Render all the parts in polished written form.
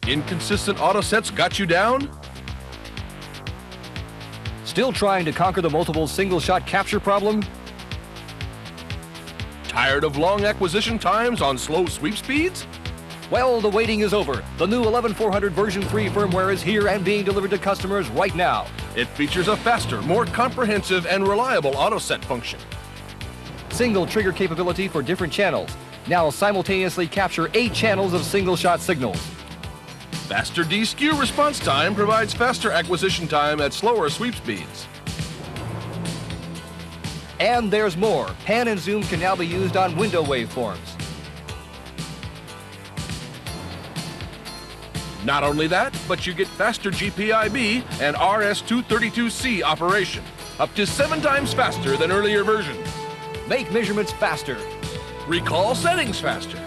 Inconsistent auto sets got you down? Still trying to conquer the multiple single-shot capture problem? Tired of long acquisition times on slow sweep speeds? Well, the waiting is over. The new 11400 version 3 firmware is here and being delivered to customers right now. It features a faster, more comprehensive, and reliable auto set function. Single trigger capability for different channels. Now simultaneously capture 8 channels of single-shot signals. Faster D-skew response time provides faster acquisition time at slower sweep speeds. And there's more. Pan and zoom can now be used on window waveforms. Not only that, but you get faster GPIB and RS-232C operation, up to 7 times faster than earlier versions. Make measurements faster. Recall settings faster.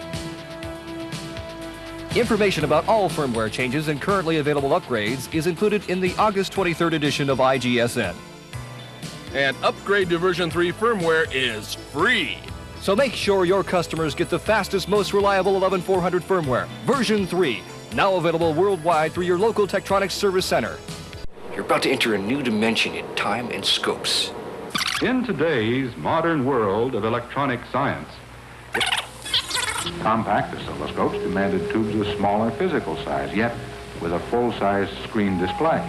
Information about all firmware changes and currently available upgrades is included in the August 23rd edition of IGSN. And upgrade to version 3 firmware is free. So make sure your customers get the fastest, most reliable 11400 firmware, version 3, now available worldwide through your local Tektronix Service Center. You're about to enter a new dimension in time and scopes. In today's modern world of electronic science, compact oscilloscopes demanded tubes of smaller physical size, yet with a full-size screen display.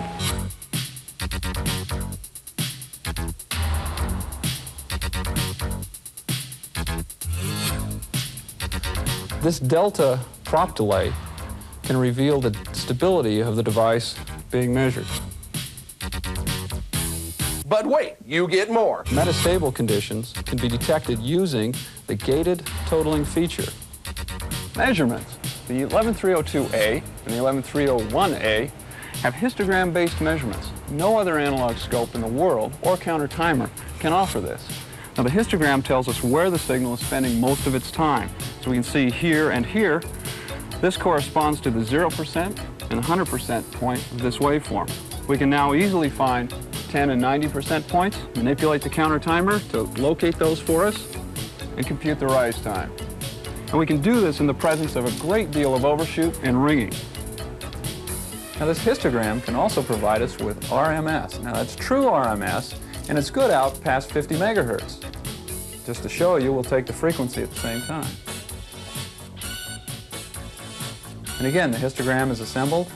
This delta prop delay can reveal the stability of the device being measured. But wait, you get more. Metastable conditions can be detected using the gated totaling feature. Measurements. The 11302A and the 11301A have histogram-based measurements. No other analog scope in the world or counter timer can offer this. Now, the histogram tells us where the signal is spending most of its time. So we can see here and here, this corresponds to the 0% and 100% point of this waveform. We can now easily find 10 and 90% points, manipulate the counter timer to locate those for us, and compute the rise time. And we can do this in the presence of a great deal of overshoot and ringing. Now, this histogram can also provide us with RMS. Now, that's true RMS, and it's good out past 50 megahertz. Just to show you, we'll take the frequency at the same time. And again, the histogram is assembled,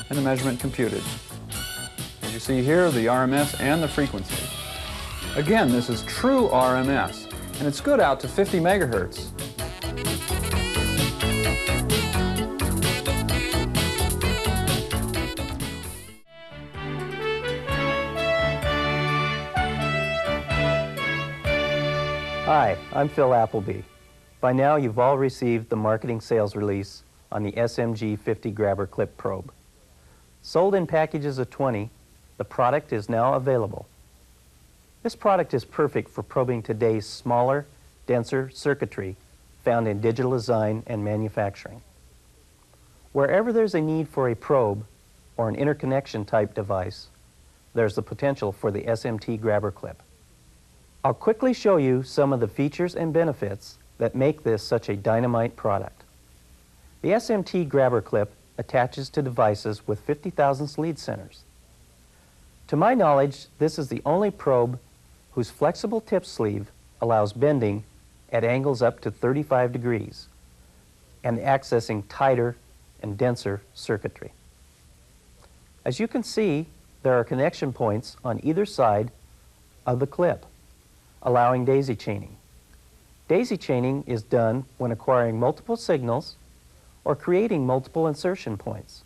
and the measurement computed. As you see here, the RMS and the frequency. Again, this is true RMS, and it's good out to 50 megahertz. Hi, I'm Phil Appleby. By now, you've all received the marketing sales release on the SMG 50 Grabber Clip Probe. Sold in packages of 20, the product is now available. This product is perfect for probing today's smaller, denser circuitry found in digital design and manufacturing. Wherever there's a need for a probe or an interconnection type device, there's the potential for the SMT Grabber Clip. I'll quickly show you some of the features and benefits that make this such a dynamite product. The SMT Grabber Clip attaches to devices with 50 thousandths lead centers. To my knowledge, this is the only probe whose flexible tip sleeve allows bending at angles up to 35 degrees and accessing tighter and denser circuitry. As you can see, there are connection points on either side of the clip, allowing daisy chaining. Daisy chaining is done when acquiring multiple signals or creating multiple insertion points.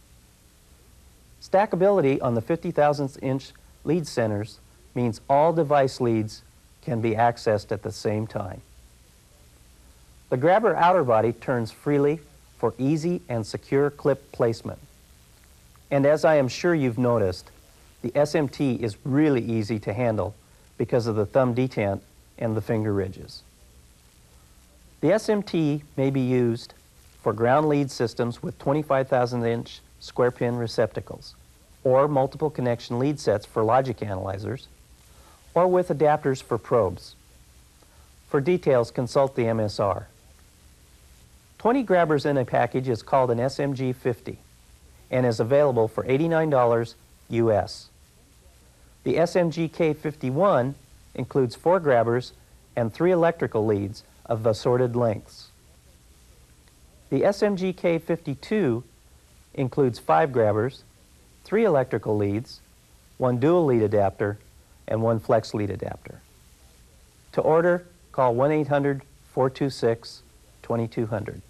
Stackability on the 50 thousandths inch lead centers means all device leads can be accessed at the same time. The grabber outer body turns freely for easy and secure clip placement. And as I am sure you've noticed, the SMT is really easy to handle because of the thumb detent and the finger ridges. The SMT may be used for ground lead systems with 25 thousandth inch square pin receptacles, or multiple connection lead sets for logic analyzers, or with adapters for probes. For details, consult the MSR. 20 grabbers in a package is called an SMG 50 and is available for $89 US. The SMG K51 includes 4 grabbers and 3 electrical leads of assorted lengths. The SMG K52 includes 5 grabbers, 3 electrical leads, 1 dual lead adapter, and 1 flex lead adapter. To order, call 1-800-426-2200.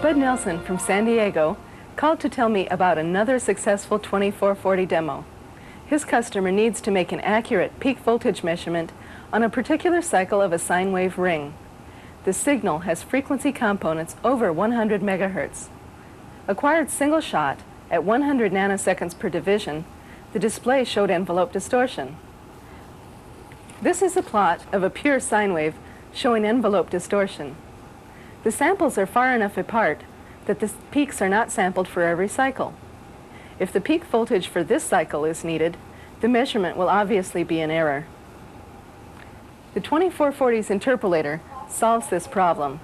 Bud Nelson from San Diego called to tell me about another successful 2440 demo. His customer needs to make an accurate peak voltage measurement on a particular cycle of a sine wave ring. The signal has frequency components over 100 megahertz. Acquired single shot at 100 nanoseconds per division, the display showed envelope distortion. This is a plot of a pure sine wave showing envelope distortion. The samples are far enough apart that the peaks are not sampled for every cycle. If the peak voltage for this cycle is needed, the measurement will obviously be in error. The 2440's interpolator solves this problem.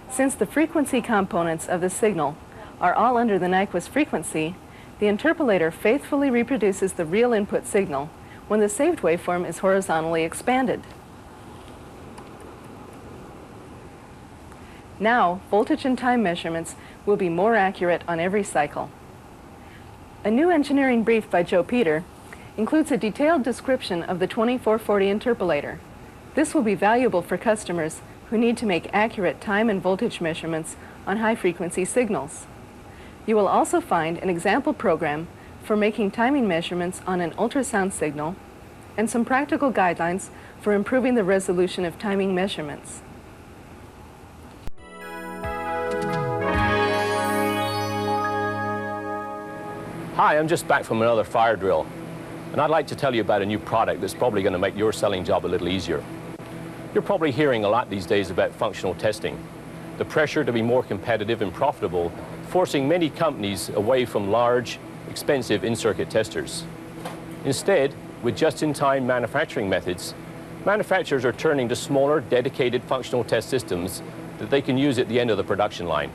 Since the frequency components of the signal are all under the Nyquist frequency, the interpolator faithfully reproduces the real input signal when the saved waveform is horizontally expanded. Now, voltage and time measurements will be more accurate on every cycle. A new engineering brief by Joe Peter includes a detailed description of the 2440 interpolator. This will be valuable for customers who need to make accurate time and voltage measurements on high-frequency signals. You will also find an example program for making timing measurements on an ultrasound signal and some practical guidelines for improving the resolution of timing measurements. Hi, I'm just back from another fire drill, and I'd like to tell you about a new product that's probably going to make your selling job a little easier. You're probably hearing a lot these days about functional testing, the pressure to be more competitive and profitable, forcing many companies away from large, expensive in-circuit testers. Instead, with just-in-time manufacturing methods, manufacturers are turning to smaller, dedicated functional test systems that they can use at the end of the production line.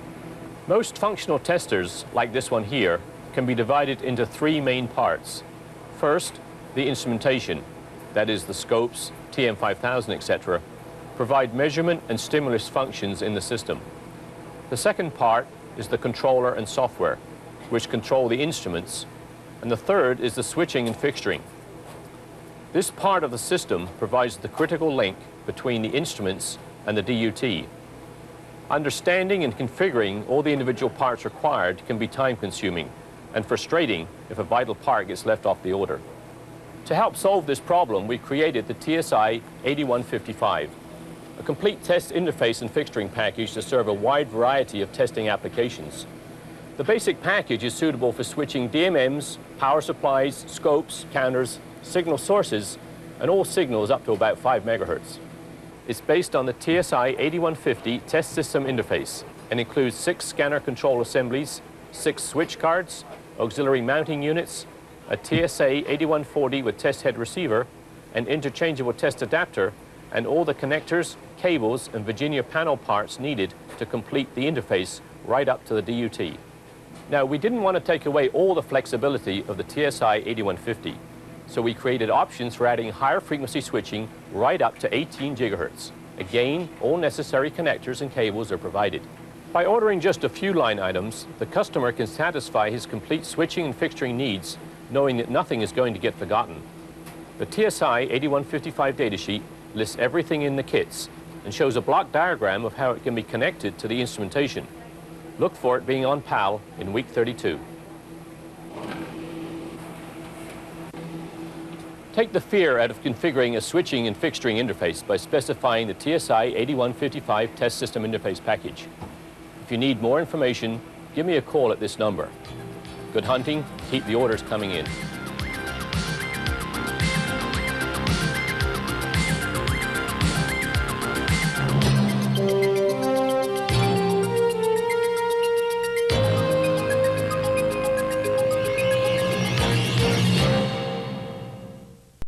Most functional testers, like this one here, can be divided into 3 main parts. First, the instrumentation, that is the scopes, TM5000, etc., provide measurement and stimulus functions in the system. The second part is the controller and software, which control the instruments, and the third is the switching and fixturing. This part of the system provides the critical link between the instruments and the DUT. Understanding and configuring all the individual parts required can be time-consuming and frustrating if a vital part gets left off the order. To help solve this problem, we created the TSI 8155, a complete test interface and fixturing package to serve a wide variety of testing applications. The basic package is suitable for switching DMMs, power supplies, scopes, counters, signal sources, and all signals up to about 5 megahertz. It's based on the TSI 8150 test system interface and includes 6 scanner control assemblies, 6 switch cards, auxiliary mounting units, a TSA 8140 with test head receiver, an interchangeable test adapter, and all the connectors, cables, and Virginia panel parts needed to complete the interface right up to the DUT. Now, we didn't want to take away all the flexibility of the TSI 8150, so we created options for adding higher frequency switching right up to 18 gigahertz. Again, all necessary connectors and cables are provided. By ordering just a few line items, the customer can satisfy his complete switching and fixturing needs, knowing that nothing is going to get forgotten. The TSI 8155 datasheet lists everything in the kits and shows a block diagram of how it can be connected to the instrumentation. Look for it being on PAL in week 32. Take the fear out of configuring a switching and fixturing interface by specifying the TSI 8155 test system interface package. If you need more information, give me a call at this number. Good hunting, keep the orders coming in.